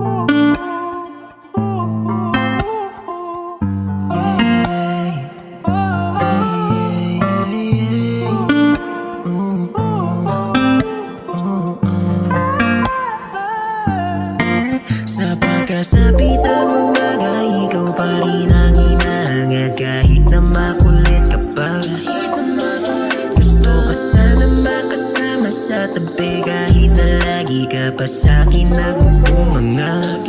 Sa pagkasapit ng umaga, ikaw pa rin ang inaangat. Kahit na makulit ka pa, gusto ka sana makasama sa tabi. Kahit na lagi ka pa sa'kin nagbubunganga.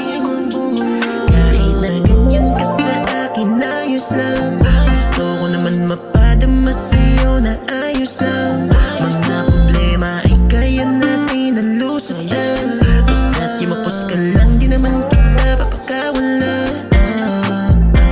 Kahit na ganyan ka sa akin, ayos lang. Gusto ko naman mapadama sa'yo na ayos lang. Mga problema ay kaya natin nalusutan. Basta't kimapos ka lang, di naman kita papakawala.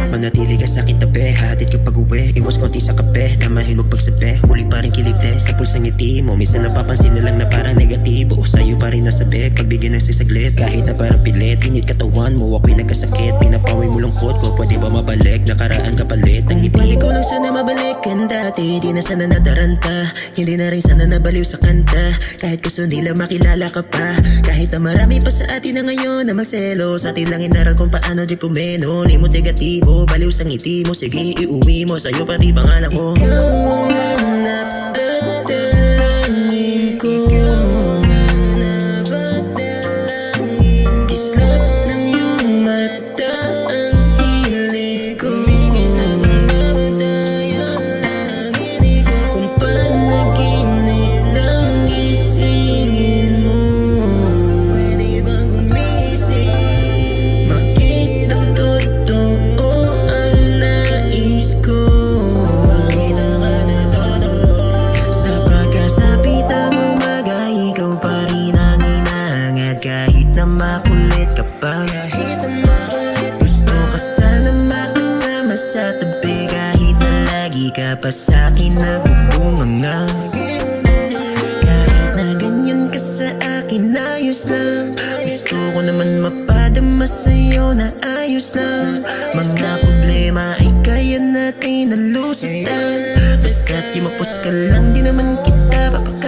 Manatili ka sa'kin tabi, hatid ka pag-uwi. Iwas konti sa kape, damahin mo pagsabi. Huli pa rin kilite sa pulsang ngiti mo. Minsan napapansin na lang na parang negatibo. Sa'yo pa rin nasabi, pagbigyan ng sisaglit. Kahit na parang pilit, init katawan mo, ako'y nagkasakit. Pinapawi mo lungkot ko, pwede ba mabalik? Nakaraan ka palit. Kung ibalik ko lang sana mabalik ang dati, di na sana nadaranta. Hindi na rin sana nabaliw sa kanta. Kahit gusto nila makilala ka pa. Kahit na marami pa sa atin na ngayon na magselo. Sa atin lang inaral kung paano di pumeno. Di mo negatibo, baliw sa ngiti mo. Sige, iuwi mo, sa'yo pati pangalan ko. Ikaw ang napadalangin ko. Kislap ng iyong mata ang hilig ko. Kung panaginip lang gisingin mo, pwede bang gumising? Makitang totoo ang nais ko. Makita ka na todo. Sa pagkasapit ng umaga, ikaw pa rin ang inaangat. Kahit na makulit ka pa, gusto ka sana makasama sa tabi. Kahit na lagi ka pa sa'kin nagbubunganga. Kahit na ganyan ka sa akin, ayos lang. Gusto ko naman mapadama sa'yo na ayos lang. Mga problema ay kaya natin nalusutan. Basta't kimapos ka lang, di naman kita papakawala.